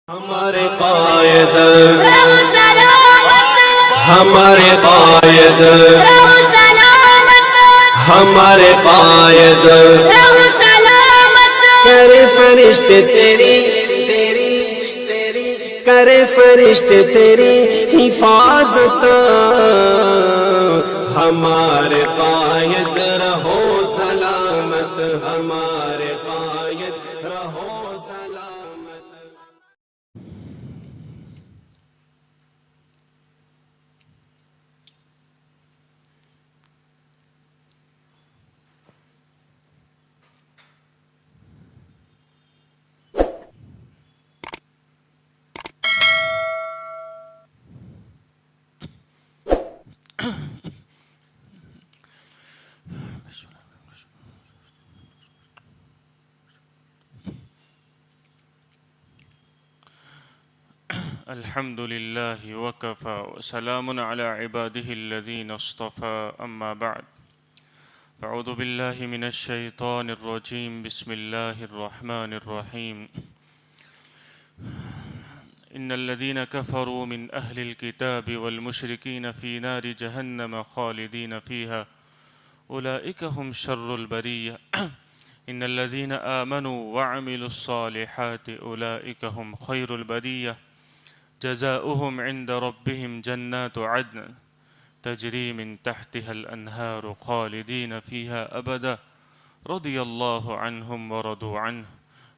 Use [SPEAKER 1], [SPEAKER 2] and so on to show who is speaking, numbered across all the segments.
[SPEAKER 1] ہمارے قائد ہمارے قائد ہمارے قائد کرے فرشتے تیری کرے فرشتے تیری حفاظت ہمارے قائد رہو سلامت ہمارے قائد رہو سلامت.
[SPEAKER 2] الحمد لله وكفى وسلام على عباده الذين اصطفى أما بعد فأعوذ بالله من الشيطان الرجيم بسم الله الرحمن الرحيم إن الذين كفروا من أهل الكتاب والمشركين في نار جهنم خالدين فيها أولئك هم شر البرية إن الذين آمنوا وعملوا الصالحات أولئك هم خير البرية جزاؤهم عند ربهم جنات عدن تجري من تحتها الأنهار خالدين فيها أبدا رضي الله عنهم ورضوا عنه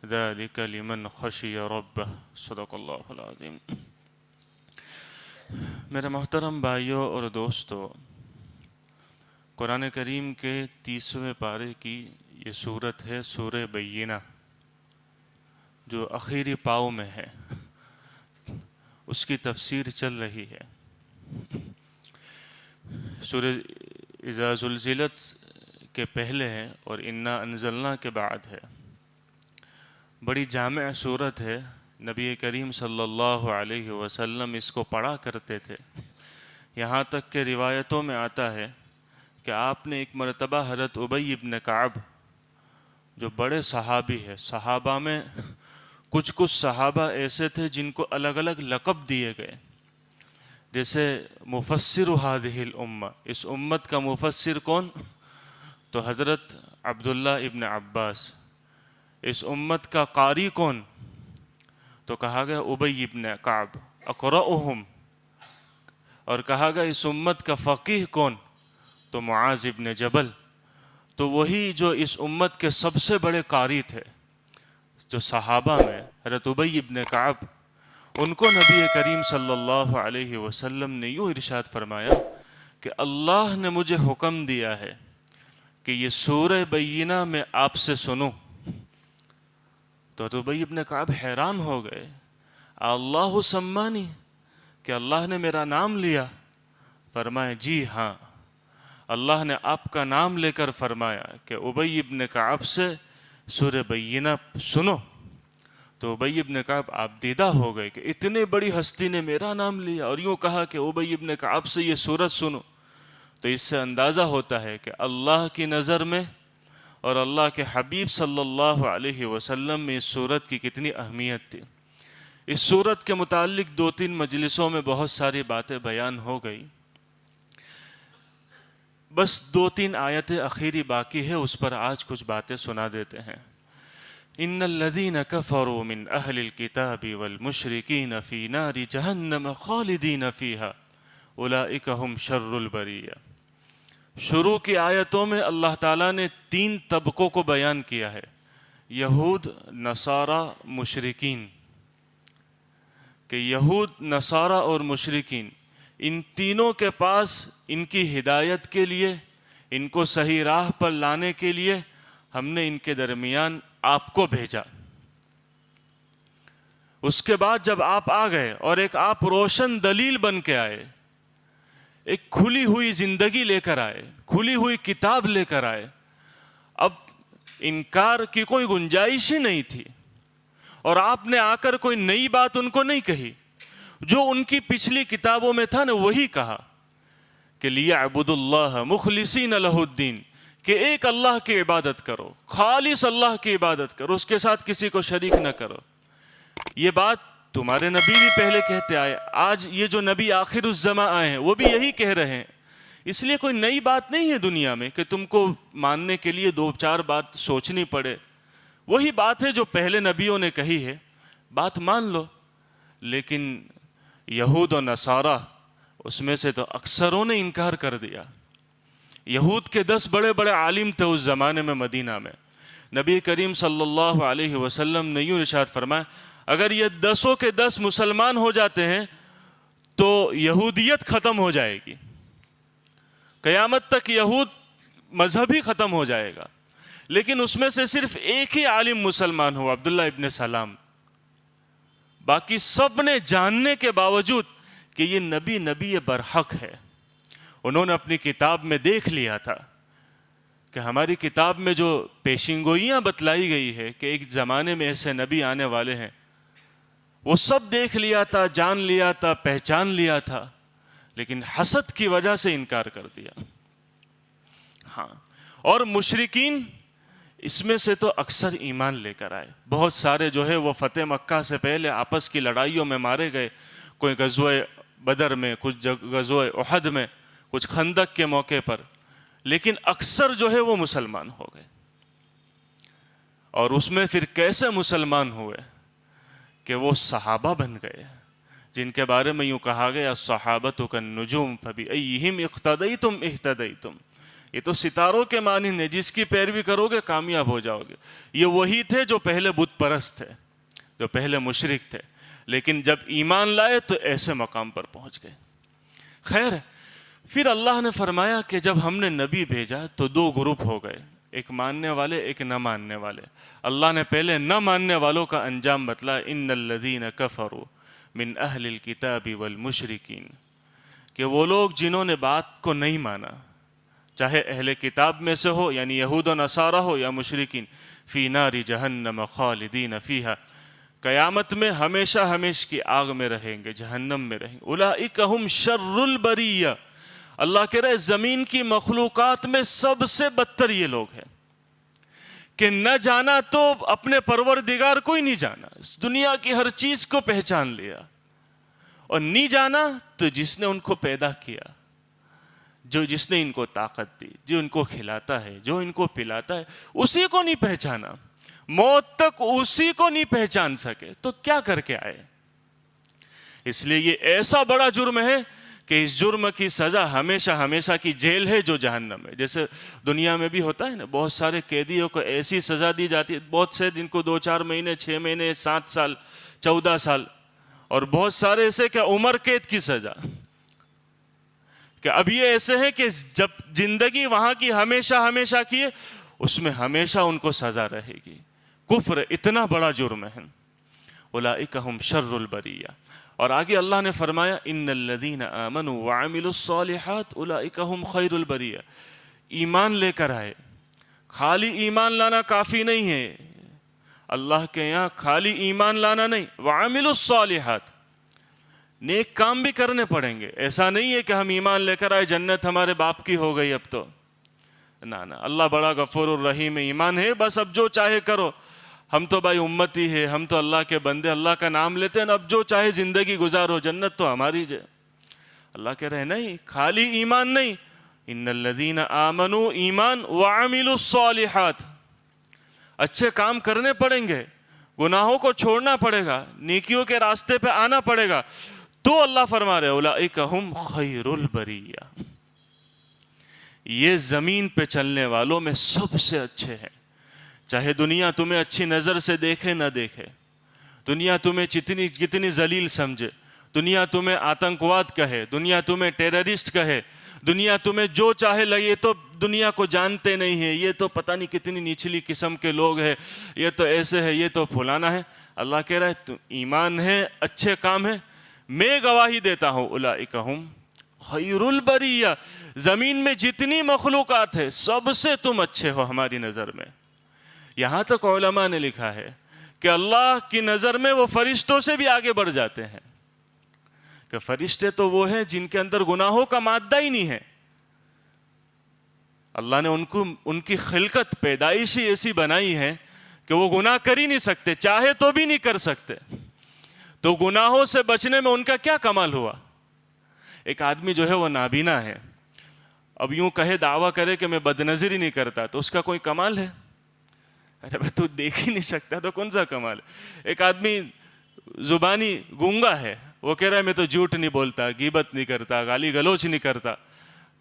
[SPEAKER 2] ذلك لمن خشي ربه صدق اللہ العظیم. میرے محترم بھائیوں اور دوستو، قرآن کریم کے 30ویں پارے کی یہ سورت ہے سورہ بینہ، جو آخری پاؤں میں ہے. اس کی تفسیر چل رہی ہے. سورہ اذا زلزلت کے پہلے ہے اور انا انزلنا کے بعد ہے. بڑی جامع سورت ہے. نبی کریم صلی اللہ علیہ وسلم اس کو پڑھا کرتے تھے. یہاں تک کہ روایتوں میں آتا ہے کہ آپ نے ایک مرتبہ حضرت ابی ابن کعب، جو بڑے صحابی ہے، صحابہ میں کچھ صحابہ ایسے تھے جن کو الگ الگ لقب دیے گئے، جیسے مفسر هذه الامہ، اس امت کا مفسر کون؟ تو حضرت عبداللہ ابن عباس. اس امت کا قاری کون؟ تو کہا گیا ابی ابن کعب اقرأہم. اور کہا گیا اس امت کا فقیہ کون؟ تو معاذ ابن جبل. تو وہی جو اس امت کے سب سے بڑے قاری تھے، جو صحابہ میں حضرت ابی ابن کعب، ان کو نبی کریم صلی اللہ علیہ وسلم نے یوں ارشاد فرمایا کہ اللہ نے مجھے حکم دیا ہے کہ یہ سورہ بینہ میں آپ سے سنوں. تو حضرت ابی ابن کعب حیران ہو گئے، اللہ سمانی، کہ اللہ نے میرا نام لیا؟ فرمایا جی ہاں. اللہ نے آپ کا نام لے کر فرمایا کہ ابی ابن کعب سے سورہ بینہ سنو. تو ابی ابن کعب آپ دیدہ ہو گئے کہ اتنے بڑی ہستی نے میرا نام لیا اور یوں کہا کہ ابی ابن کعب سے یہ سورت سنو. تو اس سے اندازہ ہوتا ہے کہ اللہ کی نظر میں اور اللہ کے حبیب صلی اللہ علیہ وسلم میں اس سورت کی کتنی اہمیت تھی. اس سورت کے متعلق 2-3 مجلسوں میں بہت ساری باتیں بیان ہو گئی. بس 2-3 آیتیں اخیری باقی ہے، اس پر آج کچھ باتیں سنا دیتے ہیں. ان الذین کفروا من اہل الکتاب والمشرکین فی نار جہنم خالدین فیہا اولئک ہم شر البریہ. شروع کی آیتوں میں اللہ تعالیٰ نے 3 طبقوں کو بیان کیا ہے، یہود، نصارہ، مشرکین. کہ یہود، نصارہ اور مشرکین، ان تینوں کے پاس ان کی ہدایت کے لیے، ان کو صحیح راہ پر لانے کے لیے ہم نے ان کے درمیان آپ کو بھیجا. اس کے بعد جب آپ آ گئے اور ایک آپ روشن دلیل بن کے آئے، ایک کھلی ہوئی زندگی لے کر آئے، کھلی ہوئی کتاب لے کر آئے، اب انکار کی کوئی گنجائش ہی نہیں تھی. اور آپ نے آ کر کوئی نئی بات ان کو نہیں کہی، جو ان کی پچھلی کتابوں میں تھا نا وہی کہا کہ لِيَعْبُدُ اللَّهَ مُخْلِصِينَ لَهُ الدِّينَ، کہ ایک اللہ کی عبادت کرو، خالص اللہ کی عبادت کرو، اس کے ساتھ کسی کو شریک نہ کرو. یہ بات تمہارے نبی بھی پہلے کہتے آئے، آج یہ جو نبی آخر الزماں آئے ہیں وہ بھی یہی کہہ رہے ہیں. اس لیے کوئی نئی بات نہیں ہے دنیا میں کہ تم کو ماننے کے لیے 2-4 بات سوچنی پڑے. وہی بات ہے جو پہلے نبیوں نے کہی ہے، بات مان لو. لیکن یہود و نصارہ اس میں سے تو اکثروں نے انکار کر دیا. یہود کے 10 بڑے بڑے عالم تھے اس زمانے میں مدینہ میں. نبی کریم صلی اللہ علیہ وسلم نے یوں ارشاد فرمایا اگر یہ 10 کے 10 مسلمان ہو جاتے ہیں تو یہودیت ختم ہو جائے گی، قیامت تک یہود مذہب ہی ختم ہو جائے گا. لیکن اس میں سے صرف ایک ہی عالم مسلمان ہوا، عبداللہ ابن سلام. باقی سب نے جاننے کے باوجود کہ یہ نبی برحق ہے، انہوں نے اپنی کتاب میں دیکھ لیا تھا کہ ہماری کتاب میں جو پیشنگوئیاں بتلائی گئی ہے کہ ایک زمانے میں ایسے نبی آنے والے ہیں، وہ سب دیکھ لیا تھا، جان لیا تھا، پہچان لیا تھا، لیکن حسد کی وجہ سے انکار کر دیا. ہاں، اور مشرکین اس میں سے تو اکثر ایمان لے کر آئے. بہت سارے جو ہے وہ فتح مکہ سے پہلے آپس کی لڑائیوں میں مارے گئے، کوئی غزوہ بدر میں، کچھ غزوہ احد میں، کچھ خندق کے موقع پر. لیکن اکثر جو ہے وہ مسلمان ہو گئے. اور اس میں پھر کیسے مسلمان ہوئے کہ وہ صحابہ بن گئے، جن کے بارے میں یوں کہا گیا الصحابۃ کالنجوم فبأیہم اقتدیتم اہتدیتم. یہ تو ستاروں کے مانند ہے، جس کی پیروی کرو گے کامیاب ہو جاؤ گے. یہ وہی تھے جو پہلے بت پرست تھے، جو پہلے مشرک تھے، لیکن جب ایمان لائے تو ایسے مقام پر پہنچ گئے. خیر، پھر اللہ نے فرمایا کہ جب ہم نے نبی بھیجا تو 2 گروپ ہو گئے، ایک ماننے والے، ایک نہ ماننے والے. اللہ نے پہلے نہ ماننے والوں کا انجام بتلایا، ان الذین کفروا من اہل الکتاب والمشرکین، کہ وہ لوگ جنہوں نے بات کو نہیں مانا، چاہے اہل کتاب میں سے ہو یعنی یہود و نصارہ ہو یا مشرکین، فی نار جہنم خالدین فیہا، قیامت میں ہمیشہ ہمیشہ کی آگ میں رہیں گے، جہنم میں رہیں گے. اولئک ہم شر البریہ، اللہ کہہ رہے زمین کی مخلوقات میں سب سے بدتر یہ لوگ ہیں کہ نہ جانا تو اپنے پروردگار کو ہی نہیں جانا، دنیا کی ہر چیز کو پہچان لیا، اور نہیں جانا تو جس نے ان کو پیدا کیا، جس نے ان کو طاقت دی، جو ان کو کھلاتا ہے، جو ان کو پلاتا ہے، اسی کو نہیں پہچانا، موت تک اسی کو نہیں پہچان سکے تو کیا کر کے آئے. اس لیے یہ ایسا بڑا جرم ہے کہ اس جرم کی سزا ہمیشہ ہمیشہ کی جیل ہے جو جہنم ہے. جیسے دنیا میں بھی ہوتا ہے نا، بہت سارے قیدیوں کو ایسی سزا دی جاتی ہے، بہت سے جن کو 2-4 مہینے، 6 مہینے، 7 سال، 14 سال، اور بہت سارے ایسے کہ عمر قید کی سزا. کہ اب یہ ایسے ہیں کہ جب زندگی وہاں کی ہمیشہ ہمیشہ کی ہے، اس میں ہمیشہ ان کو سزا رہے گی. کفر اتنا بڑا جرم ہے. اولئک ہم شر البریہ. اور آگے اللہ نے فرمایا ان الذین آمنوا وعملوا الصالحات اولئک ہم خیر البریہ. ایمان لے کر آئے، خالی ایمان لانا کافی نہیں ہے، اللہ کے یہاں خالی ایمان لانا نہیں، وعملوا الصالحات، نیک کام بھی کرنے پڑیں گے. ایسا نہیں ہے کہ ہم ایمان لے کر آئے جنت ہمارے باپ کی ہو گئی اب تو، نہ اللہ بڑا غفور الرحیم ہے، ایمان ہے بس اب جو چاہے کرو، ہم تو بھائی امتی ہے، ہم تو اللہ کے بندے، اللہ کا نام لیتے ہیں، اب جو چاہے زندگی گزارو، جنت تو ہماری ہے. اللہ کہہ رہے نہیں، خالی ایمان نہیں، ان الذین آمنوا ایمان، وعملوا الصالحات، اچھے کام کرنے پڑیں گے، گناہوں کو چھوڑنا پڑے گا، نیکیوں کے راستے پہ آنا پڑے گا. تو اللہ فرما رہے اولئک ہم خیر البریہ، یہ زمین پہ چلنے والوں میں سب سے اچھے ہیں. چاہے دنیا تمہیں اچھی نظر سے دیکھے نہ دیکھے، دنیا تمہیں کتنی ذلیل سمجھے، دنیا تمہیں آتنکواد کہے، دنیا تمہیں ٹیررسٹ کہے، دنیا تمہیں جو چاہے لگے، تو دنیا کو جانتے نہیں ہیں، یہ تو پتہ نہیں کتنی نیچلی قسم کے لوگ ہیں، یہ تو ایسے ہے، یہ تو پھلانا ہے. اللہ کہہ رہا ہے تو ایمان ہے، اچھے کام ہے، میں گواہی دیتا ہوں اولئک ہم خیر البریہ، زمین میں جتنی مخلوقات ہے سب سے تم اچھے ہو ہماری نظر میں. یہاں تک علماء نے لکھا ہے کہ اللہ کی نظر میں وہ فرشتوں سے بھی آگے بڑھ جاتے ہیں، کہ فرشتے تو وہ ہیں جن کے اندر گناہوں کا مادہ ہی نہیں ہے. اللہ نے ان کی خلقت پیدائشی ایسی بنائی ہے کہ وہ گناہ کر ہی نہیں سکتے، چاہے تو بھی نہیں کر سکتے. تو گناہوں سے بچنے میں ان کا کیا کمال ہوا؟ ایک آدمی جو ہے وہ نابینا ہے، اب یوں کہے دعویٰ کرے کہ میں بد نظری نہیں کرتا، تو اس کا کوئی کمال ہے؟ ارے بھائی تو دیکھ ہی نہیں سکتا تو کون سا کمال ہے؟ ایک آدمی زبانی گونگا ہے، وہ کہہ رہا ہے میں تو جھوٹ نہیں بولتا، غیبت نہیں کرتا، گالی گلوچ نہیں کرتا،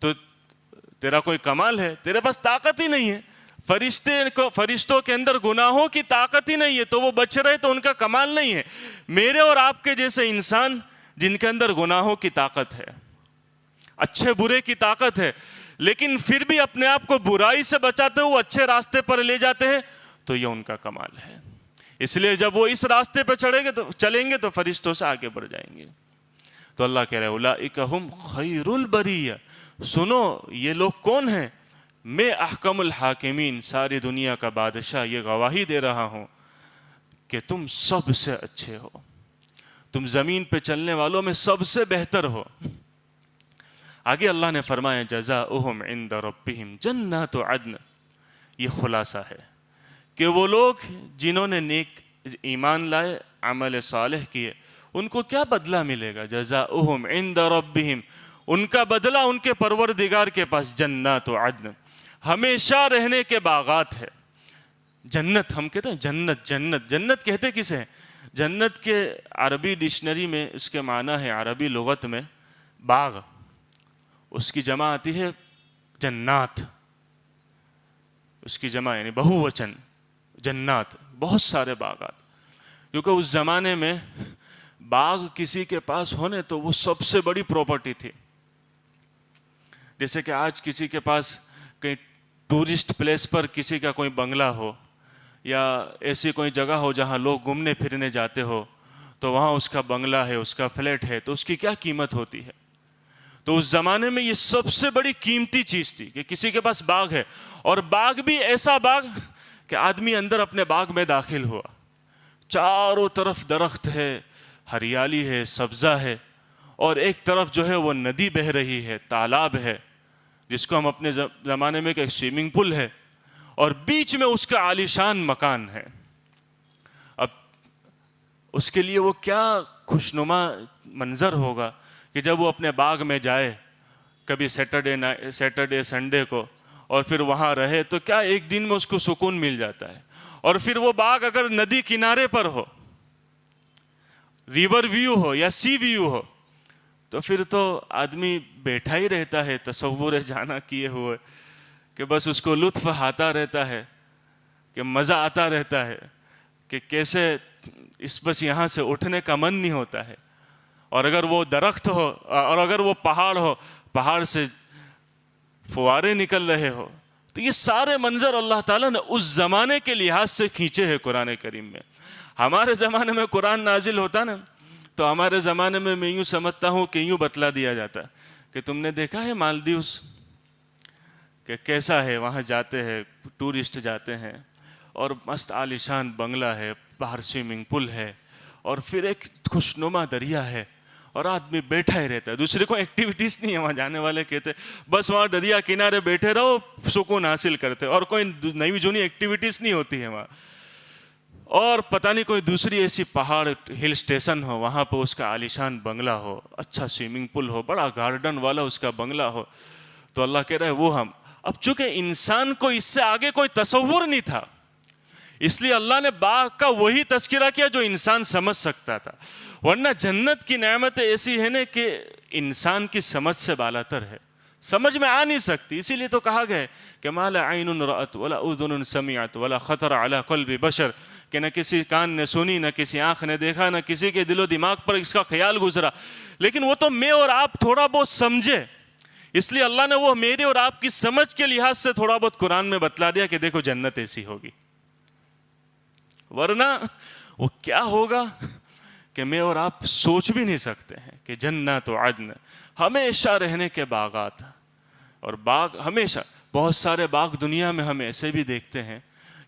[SPEAKER 2] تو تیرا کوئی کمال ہے؟ تیرے پاس طاقت ہی نہیں ہے۔ فرشتوں کے اندر گناہوں کی طاقت ہی نہیں ہے تو وہ بچ رہے تو ان کا کمال نہیں ہے۔ میرے اور آپ کے جیسے انسان جن کے اندر گناہوں کی طاقت ہے، اچھے برے کی طاقت ہے، لیکن پھر بھی اپنے آپ کو برائی سے بچاتے ہوئے اچھے راستے پر لے جاتے ہیں، تو یہ ان کا کمال ہے۔ اس لیے جب وہ اس راستے پہ چلیں گے تو فرشتوں سے آگے بڑھ جائیں گے۔ تو اللہ کہہ رہے اولئک ہم خیر البریہ، سنو یہ لوگ کون ہیں؟ میں احکم الحاکمین، ساری دنیا کا بادشاہ یہ گواہی دے رہا ہوں کہ تم سب سے اچھے ہو، تم زمین پہ چلنے والوں میں سب سے بہتر ہو۔ آگے اللہ نے فرمایا جزاؤہم عند ربہم جنات عدن، یہ خلاصہ ہے کہ وہ لوگ جنہوں نے نیک ایمان لائے، عمل صالح کیے، ان کو کیا بدلہ ملے گا؟ جزاؤہم عند ربہم، ان کا بدلہ ان کے پروردگار کے پاس جنات عدن، ہمیشہ رہنے کے باغات ہے۔ جنت ہم کہتے ہیں جنت کہتے کسے ہیں؟ جنت کے عربی ڈکشنری میں اس کے معنی ہے، عربی لغت میں باغ، اس کی جمع آتی ہے جنات، اس کی جمع یعنی بہو وچن جنات، بہت سارے باغات، کیونکہ اس زمانے میں باغ کسی کے پاس ہونے تو وہ سب سے بڑی پراپرٹی تھی۔ جیسے کہ آج کسی کے پاس کہیں ٹورسٹ پلیس پر کسی کا کوئی بنگلہ ہو یا ایسی کوئی جگہ ہو جہاں لوگ گھومنے پھرنے جاتے ہو، تو وہاں اس کا بنگلہ ہے، اس کا فلیٹ ہے، تو اس کی کیا قیمت ہوتی ہے؟ تو اس زمانے میں یہ سب سے بڑی قیمتی چیز تھی کہ کسی کے پاس باغ ہے، اور باغ بھی ایسا باغ کہ آدمی اندر اپنے باغ میں داخل ہوا، چاروں طرف درخت ہے، ہریالی ہے، سبزہ ہے، اور ایک طرف جو ہے وہ ندی بہہ رہی ہے، تالاب ہے، جس کو ہم اپنے زمانے میں ایک سوئمنگ پول ہے، اور بیچ میں اس کا عالیشان مکان ہے۔ اب اس کے لیے وہ کیا خوشنما منظر ہوگا کہ جب وہ اپنے باغ میں جائے کبھی سیٹرڈے سنڈے کو، اور پھر وہاں رہے، تو کیا ایک دن میں اس کو سکون مل جاتا ہے۔ اور پھر وہ باغ اگر ندی کنارے پر ہو، ریور ویو ہو یا سی ویو ہو، تو پھر تو آدمی بیٹھا ہی رہتا ہے تصور جانا کیے ہوئے، کہ بس اس کو لطف آتا رہتا ہے، کہ مزہ آتا رہتا ہے، کہ کیسے بس یہاں سے اٹھنے کا من نہیں ہوتا ہے۔ اور اگر وہ درخت ہو اور اگر وہ پہاڑ ہو، پہاڑ سے فوارے نکل رہے ہو، تو یہ سارے منظر اللہ تعالیٰ نے اس زمانے کے لحاظ سے کھینچے ہیں قرآن کریم میں۔ ہمارے زمانے میں قرآن نازل ہوتا نا، تو ہمارے زمانے میں یوں سمجھتا ہوں کہ یوں بتلا دیا جاتا کہ تم نے دیکھا ہے مالدیوز کہ کیسا ہے، وہاں جاتے ہیں ٹورسٹ جاتے ہیں، اور مست عالیشان بنگلہ ہے، باہر سوئمنگ پول ہے، اور پھر ایک خوشنما دریا ہے، اور آدمی بیٹھا ہی رہتا ہے، دوسرے کو ایکٹیویٹیز نہیں ہے۔ وہاں جانے والے کہتے بس وہاں دریا کنارے بیٹھے رہو، سکون حاصل کرتے، اور کوئی نئی جونی ایکٹیویٹیز نہیں ہوتی ہے وہاں۔ اور پتہ نہیں کوئی دوسری ایسی پہاڑ ہل اسٹیشن ہو، وہاں پہ اس کا عالیشان بنگلہ ہو، اچھا سوئمنگ پول ہو، بڑا گارڈن والا اس کا بنگلہ ہو، تو اللہ کہہ رہا ہے وہ ہم۔ اب چونکہ انسان کو اس سے آگے کوئی تصور نہیں تھا، اس لیے اللہ نے باغ کا وہی تذکرہ کیا جو انسان سمجھ سکتا تھا، ورنہ جنت کی نعمتیں ایسی ہیں کہ انسان کی سمجھ سے بالاتر ہے، سمجھ میں آ نہیں سکتی۔ اسی لیے تو کہا گیا کہ ما لا عین رأت ولا اذن سمعت ولا خطر علی قلب بشر، کہ نہ کسی کان نے سنی، نہ کسی آنکھ نے دیکھا، نہ کسی کے دل و دماغ پر اس کا خیال گزرا، لیکن وہ تو میں اور آپ تھوڑا بہت سمجھے، اس لیے اللہ نے وہ میرے اور آپ کی سمجھ کے لحاظ سے تھوڑا بہت قرآن میں بتلا دیا کہ دیکھو جنت ایسی ہوگی، ورنہ وہ کیا ہوگا کہ میں اور آپ سوچ بھی نہیں سکتے ہیں کہ جنات عدن، ہمیشہ رہنے کے باغات۔ اور باغ ہمیشہ، بہت سارے باغ دنیا میں ہم ایسے بھی دیکھتے ہیں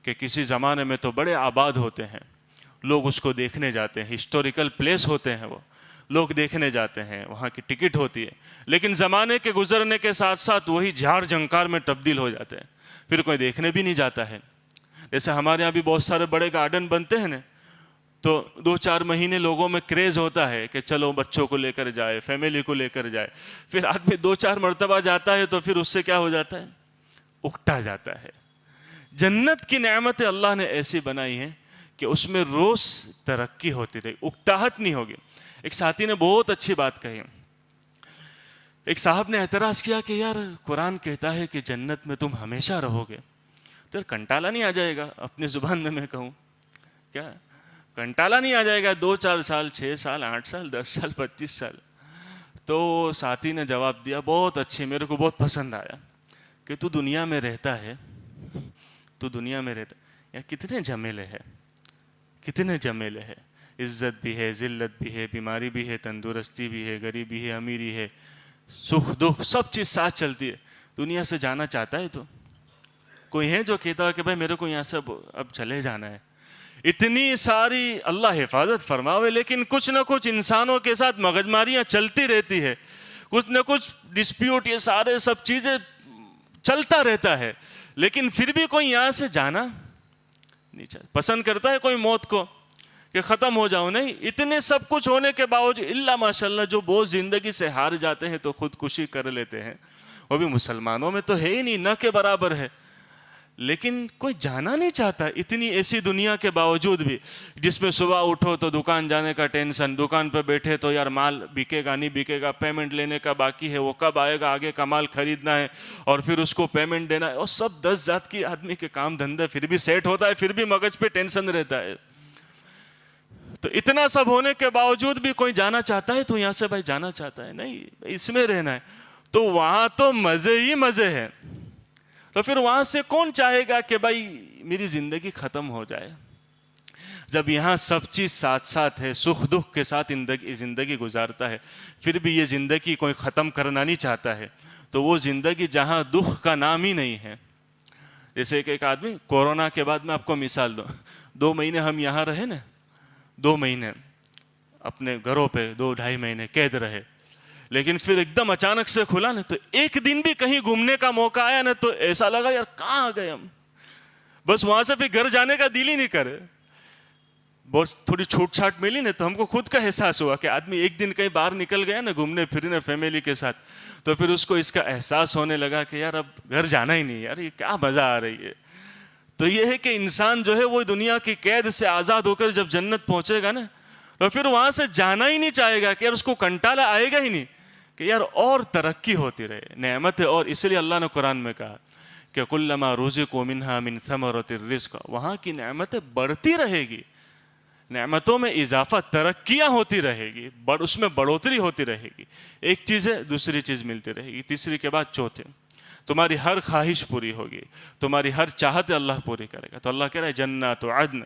[SPEAKER 2] کہ کسی زمانے میں تو بڑے آباد ہوتے ہیں، لوگ اس کو دیکھنے جاتے ہیں، ہسٹوریکل پلیس ہوتے ہیں، وہ لوگ دیکھنے جاتے ہیں، وہاں کی ٹکٹ ہوتی ہے، لیکن زمانے کے گزرنے کے ساتھ ساتھ وہی جھاڑ جھنکار میں تبدیل ہو جاتے ہیں، پھر کوئی دیکھنے بھی نہیں جاتا ہے۔ جیسے ہمارے یہاں بھی بہت سارے بڑے گارڈن بنتے ہیں نا، تو 2-4 مہینے لوگوں میں کریز ہوتا ہے کہ چلو بچوں کو لے کر جائے، فیملی کو لے کر جائے. پھر آدمی 2-4 مرتبہ جاتا ہے تو پھر اس سے کیا ہو جاتا ہے؟ اکٹا جاتا ہے. جنت کی نعمتیں اللہ نے ایسی بنائی ہیں کہ اس میں روز ترقی ہوتی رہے، اکتاہٹ نہیں ہوگی. ایک ساتھی نے بہت اچھی بات کہی. ایک صاحب نے اعتراض کیا کہ یار قرآن کہتا ہے کہ جنت میں تم ہمیشہ رہو گے، تو یار کنٹالا نہیں آ جائے گا؟ اپنی زبان میں کہوں کیا کنٹالا نہیں آ جائے گا 2-4 سال، 6 سال، 8 سال، 10 سال، 25 سال؟ تو ساتھی نے جواب دیا بہت اچھی، میرے کو بہت پسند آیا، کہ تو دنیا میں رہتا ہے، تو دنیا میں رہتا یا کتنے جھمیلے ہیں، کتنے جھمیلے ہیں. عزت بھی ہے، ذلت بھی ہے، بیماری بھی ہے، تندرستی بھی ہے، غریبی ہے، امیری ہے، سکھ دکھ سب چیز ساتھ چلتی ہے. دنیا سے جانا چاہتا ہے تو کوئی ہے جو کہتا ہے کہ بھائی میرے کو یہاں سے اب چلے جانا ہے؟ اتنی ساری اللہ حفاظت فرماوے، لیکن کچھ نہ کچھ انسانوں کے ساتھ مغزماریاں چلتی رہتی ہے، کچھ نہ کچھ ڈسپیوٹ، یہ سارے سب چیزیں چلتا رہتا ہے. لیکن پھر بھی کوئی یہاں سے جانا نہیں چاہتا. پسند کرتا ہے کوئی موت کو کہ ختم ہو جاؤ؟ نہیں. اتنے سب کچھ ہونے کے باوجود اللہ ماشاء اللہ جو بہت زندگی سے ہار جاتے ہیں تو خودکشی کر لیتے ہیں، وہ بھی مسلمانوں میں تو ہے ہی نہیں، نہ کے برابر ہے. لیکن کوئی جانا نہیں چاہتا اتنی ایسی دنیا کے باوجود بھی، جس میں صبح اٹھو تو دکان جانے کا ٹینشن، دکان پہ بیٹھے تو یار مال بکے گا نہیں بکے گا، پیمنٹ لینے کا باقی ہے، وہ کب آئے گا، آگے کا مال خریدنا ہے اور پھر اس کو پیمنٹ دینا ہے، اور سب 10 ذات کی آدمی کے کام دھندے پھر بھی سیٹ ہوتا ہے، پھر بھی مغز پہ ٹینشن رہتا ہے. تو اتنا سب ہونے کے باوجود بھی کوئی جانا چاہتا ہے تو یہاں سے بھائی جانا چاہتا ہے نہیں، اس میں رہنا ہے. تو وہاں تو مزے ہی مزے ہیں. تو پھر وہاں سے کون چاہے گا کہ بھائی میری زندگی ختم ہو جائے؟ جب یہاں سب چیز ساتھ ساتھ ہے، سکھ دکھ کے ساتھ زندگی گزارتا ہے، پھر بھی یہ زندگی کوئی ختم کرنا نہیں چاہتا ہے، تو وہ زندگی جہاں دکھ کا نام ہی نہیں ہے. جیسے کہ ایک آدمی کورونا کے بعد، میں آپ کو مثال دوں، 2 مہینے ہم یہاں رہے نا، 2 مہینے اپنے گھروں پہ 2-2.5 مہینے قید رہے، لیکن پھر ایک دم اچانک سے کھلا نا، تو ایک دن بھی کہیں گھومنے کا موقع آیا نا تو ایسا لگا یار کہاں آ گئے ہم، بس وہاں سے پھر گھر جانے کا دل ہی نہیں کرے. بہت تھوڑی چھوٹ چھاٹ ملی نا تو ہم کو خود کا احساس ہوا کہ آدمی ایک دن کہیں باہر نکل گیا نا گھومنے پھرنے فیملی کے ساتھ، تو پھر اس کو اس کا احساس ہونے لگا کہ یار اب گھر جانا ہی نہیں، یار یہ کیا مزہ آ رہی ہے. تو یہ ہے کہ انسان جو ہے وہ دنیا کی قید سے آزاد ہو کر جب جنت پہنچے گا نا تو پھر وہاں سے جانا ہی نہیں چاہے گا، کہ یار اس کو کنٹالا آئے گا ہی نہیں کہ یار اور ترقی ہوتی رہے، نعمت ہے. اور اس لیے اللہ نے قرآن میں کہا کہ کلما رزقوا منہا من ثمرۃ الرزق، وہاں کی نعمتیں بڑھتی رہے گی، نعمتوں میں اضافہ، ترقیاں ہوتی رہے گی، اس میں بڑھوتری ہوتی رہے گی. ایک چیز ہے دوسری چیز ملتی رہے گی، تیسری کے بعد چوتھے، تمہاری ہر خواہش پوری ہوگی، تمہاری ہر چاہت اللہ پوری کرے گا. تو اللہ کہہ رہا ہے جنات عدن،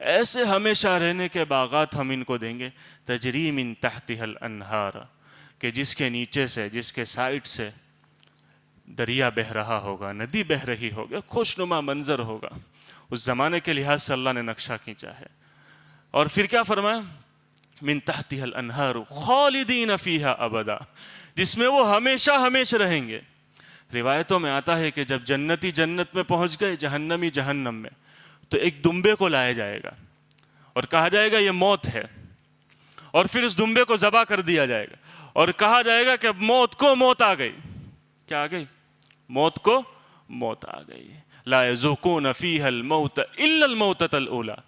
[SPEAKER 2] ایسے ہمیشہ رہنے کے باغات ہم ان کو دیں گے، تجری من تحتها الانہار، کہ جس کے نیچے سے، جس کے سائڈ سے دریا بہہ رہا ہوگا، ندی بہہ رہی ہوگی، خوشنما منظر ہوگا. اس زمانے کے لحاظ سے اللہ نے نقشہ کھینچا ہے. اور پھر کیا فرمایا؟ من تحتها الانہار خالدین فیہا ابدا، جس میں وہ ہمیشہ ہمیشہ رہیں گے. روایتوں میں آتا ہے کہ جب جنتی جنت میں پہنچ گئے، جہنمی جہنم میں، تو ایک دمبے کو لایا جائے گا اور کہا جائے گا یہ موت ہے، اور پھر اس دمبے کو ذبح کر دیا جائے گا اور کہا جائے گا کہ اب موت کو موت آ گئی. کیا آ گئی؟ موت کو موت آ گئی. لا یذوقون فیہا الموت الا الموتۃ الاولی،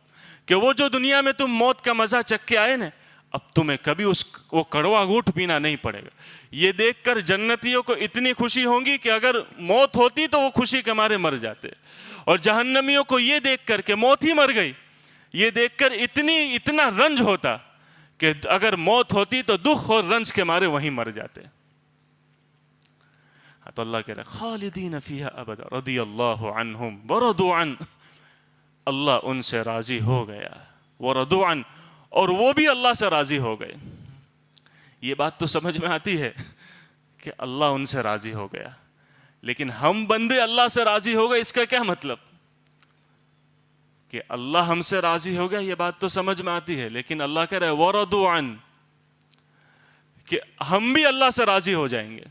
[SPEAKER 2] کہ وہ جو دنیا میں تم موت کا مزہ چکھ کے آئے نا، اب تمہیں کبھی وہ کڑوا گھونٹ پینا نہیں پڑے گا. یہ دیکھ کر جنتیوں کو اتنی خوشی ہوگی کہ اگر موت ہوتی تو وہ خوشی کے مارے مر جاتے، اور جہنمیوں کو یہ دیکھ کر کہ موت ہی مر گئی، یہ دیکھ کر اتنا رنج ہوتا کہ اگر موت ہوتی تو دکھ اور رنج کے مارے وہیں مر جاتے. تو اللہ کہہ رہا ہے خالدین فیہا ابدا رضی اللہ عنہم ورضوا عنہ، اللہ ان سے راضی ہو گیا، ورضوا عنہ، اور وہ بھی اللہ سے راضی ہو گئے. یہ بات تو سمجھ میں آتی ہے کہ اللہ ان سے راضی ہو گیا، لیکن ہم بندے اللہ سے راضی ہو گئے، اس کا کیا مطلب؟ کہ اللہ ہم سے راضی ہو گیا، یہ بات تو سمجھ میں آتی ہے، لیکن اللہ کہہ رہا ہے وَرَضُوا عَنْ، کہ ہم بھی اللہ سے راضی ہو جائیں گے.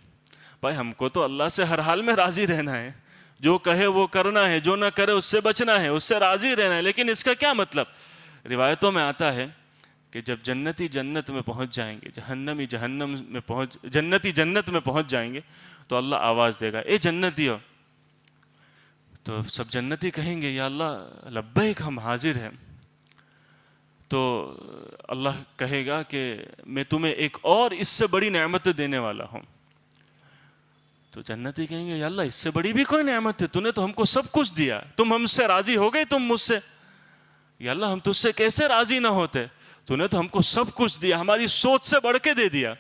[SPEAKER 2] بھائی ہم کو تو اللہ سے ہر حال میں راضی رہنا ہے، جو کہے وہ کرنا ہے، جو نہ کرے اس سے بچنا ہے، اس سے راضی رہنا ہے. لیکن اس کا کیا مطلب؟ روایتوں میں آتا ہے کہ جب جنتی جنت میں پہنچ جائیں گے، جہنمی جنتی جنت میں پہنچ جائیں گے تو اللہ آواز دے گا، اے جنتیو. تو سب جنتی کہیں گے یا اللہ لبیک، ہم حاضر ہیں. تو اللہ کہے گا کہ میں تمہیں ایک اور اس سے بڑی نعمت دینے والا ہوں. تو جنتی کہیں گے یا اللہ اس سے بڑی بھی کوئی نعمت ہے، تو نے تو ہم کو سب کچھ دیا، تم ہم سے راضی ہو گئے، تم مجھ سے. یا اللہ ہم تجھ سے کیسے راضی نہ ہوتے، تو نے تو ہم کو سب کچھ دیا، ہماری سوچ سے بڑھ کے دے دیا.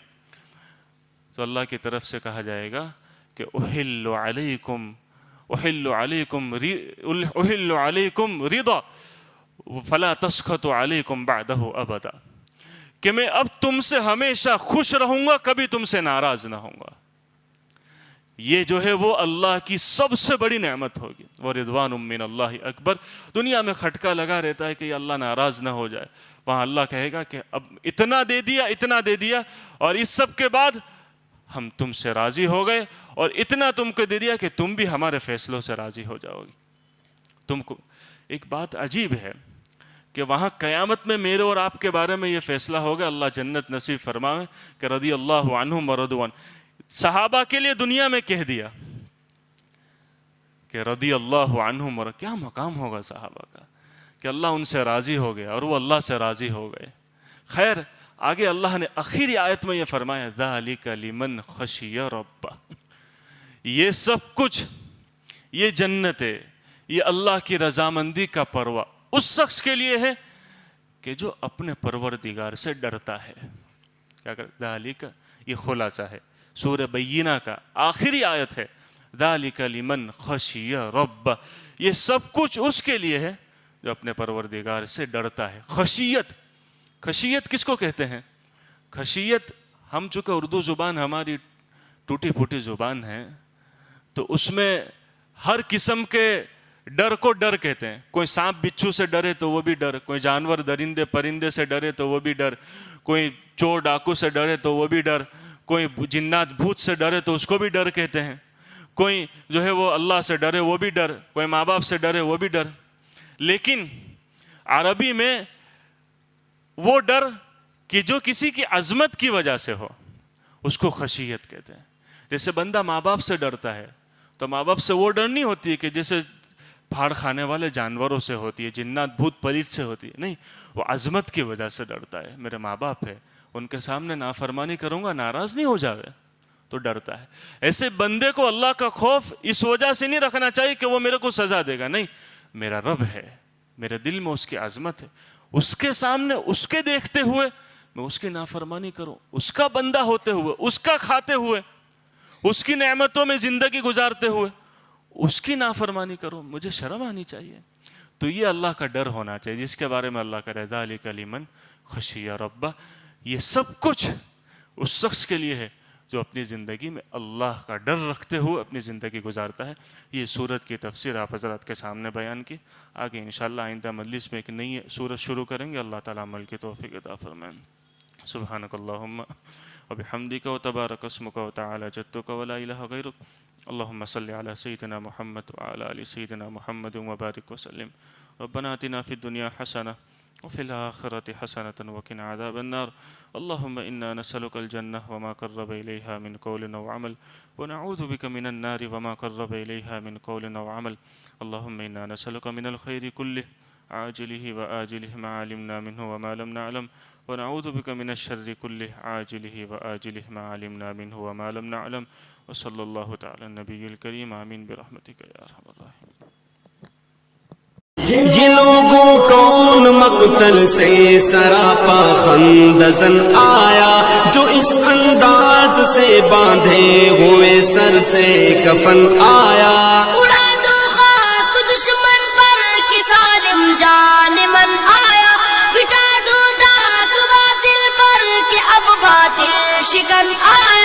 [SPEAKER 2] تو اللہ کی طرف سے کہا جائے گا کہ احل علیکم رضا فلا تسخط علیکم بعدہ ابدا، کہ میں اب تم سے ہمیشہ خوش رہوں گا، کبھی تم سے ناراض نہ ہوں گا. یہ جو ہے وہ اللہ کی سب سے بڑی نعمت ہوگی. وَرِضْوَانٌ مِّنَ اللَّهِ اکبر. دنیا میں کھٹکا لگا رہتا ہے کہ اللہ ناراض نہ ہو جائے، وہاں اللہ کہے گا کہ اب اتنا دے دیا اور اس سب کے بعد ہم تم سے راضی ہو گئے، اور اتنا تم کو دے دیا کہ تم بھی ہمارے فیصلوں سے راضی ہو جاؤ گی. تم کو ایک بات عجیب ہے کہ وہاں قیامت میں میرے اور آپ کے بارے میں یہ فیصلہ ہوگا، اللہ جنت نصیب فرمائے کہ رضی اللہ عنہم ورضوا عنہ. صحابہ کے لیے دنیا میں کہہ دیا کہ رضی اللہ عنہم، اور کیا مقام ہوگا صحابہ کا کہ اللہ ان سے راضی ہو گیا اور وہ اللہ سے راضی ہو گئے. خیر آگے اللہ نے آخری آیت میں یہ فرمایا ذالک لمن خشی ربہ. یہ سب کچھ، یہ جنتیں، یہ اللہ کی رضامندی کا پروا اس شخص کے لیے ہے کہ جو اپنے پروردگار سے ڈرتا ہے. کیا ذالک، یہ خلاصہ ہے سورہ بینہ کا، آخری آیت ہے ذالک لمن خشی ربہ. یہ سب کچھ اس کے لیے ہے جو اپنے پروردگار سے ڈرتا ہے. خشیت کس کو کہتے ہیں؟ خشیت، ہم چونکہ اردو زبان ہماری ٹوٹی پھوٹی زبان ہے، تو اس میں ہر قسم کے ڈر کو ڈر کہتے ہیں. کوئی سانپ بچھو سے ڈرے تو وہ بھی ڈر، کوئی جانور درندے پرندے سے ڈرے تو وہ بھی ڈر، کوئی چور ڈاکو سے ڈرے تو وہ بھی ڈر، کوئی جنات بھوت سے ڈرے تو اس کو بھی ڈر کہتے ہیں، کوئی جو ہے وہ اللہ سے ڈرے وہ بھی ڈر، کوئی ماں باپ سے ڈرے وہ بھی ڈر. لیکن عربی میں وہ ڈر کہ جو کسی کی عظمت کی وجہ سے ہو اس کو خشیت کہتے ہیں. جیسے بندہ ماں باپ سے ڈرتا ہے تو ماں باپ سے وہ ڈر نہیں ہوتی ہے کہ جیسے پھاڑ کھانے والے جانوروں سے ہوتی ہے، جنات بھوت پریت سے ہوتی ہے، نہیں، وہ عظمت کی وجہ سے ڈرتا ہے. میرے ماں باپ ہے، ان کے سامنے نافرمانی کروں گا، ناراض نہیں ہو جاوے تو ڈرتا ہے. ایسے بندے کو اللہ کا خوف اس وجہ سے نہیں رکھنا چاہیے کہ وہ میرے کو سزا دے گا، نہیں، میرا رب ہے، میرے دل میں اس کی عظمت ہے، اس کے سامنے اس کے دیکھتے ہوئے میں اس کی نافرمانی کروں، اس کا بندہ ہوتے ہوئے، اس کا کھاتے ہوئے، اس کی نعمتوں میں زندگی گزارتے ہوئے اس کی نافرمانی کروں، مجھے شرم آنی چاہیے. تو یہ اللہ کا ڈر ہونا چاہیے جس کے بارے میں اللہ کہہ رہا ہے ذالک لمن خشی ربہ. یہ سب کچھ اس شخص کے لیے ہے جو اپنی زندگی میں اللہ کا ڈر رکھتے ہوئے اپنی زندگی گزارتا ہے. یہ سورت کی تفسیر آپ حضرات کے سامنے بیان کی. آگے انشاءاللہ آئندہ مجلس میں ایک نئی سورت شروع کریں گے. اللہ تعالیٰ عمل کی توفیق عطا فرمائیں. سبحانک اللہم وبحمدک وتبارک اسمک وتعالی جدک ولا الہ غیرک. اللہم صلی علی سیدنا محمد وعلی آل سیدنا محمد وبارک وسلم. ربنا آتنا فی الدنیا حسنہ وفي الآخرة حسنة وقنا عذاب النار. اللهم إنا نسألك الجنة وما قرب إليها من قول أو عمل ونعوذ بك من النار وما قرب إليها من قول أو عمل. اللهم إنا نسألك من الخير كله عاجله وآجله ما علمنا منه وما لم نعلم ونعوذ بك من الشر كله عاجله وآجله ما علمنا منه وما لم نعلم. وصلى الله تعالى النبي الكريم. آمين برحمتك يا أرحم الراحمين.
[SPEAKER 1] یہ لوگوں کون مقتل سے سراپا خندزن آیا جو اس انداز سے باندھے ہوئے سر سے کفن آیا.
[SPEAKER 3] اڑا دو خاک دشمن پر کہ ظالم جان من آیا. بٹا دو داغ باطل پر کہ اب باطل شکن آیا.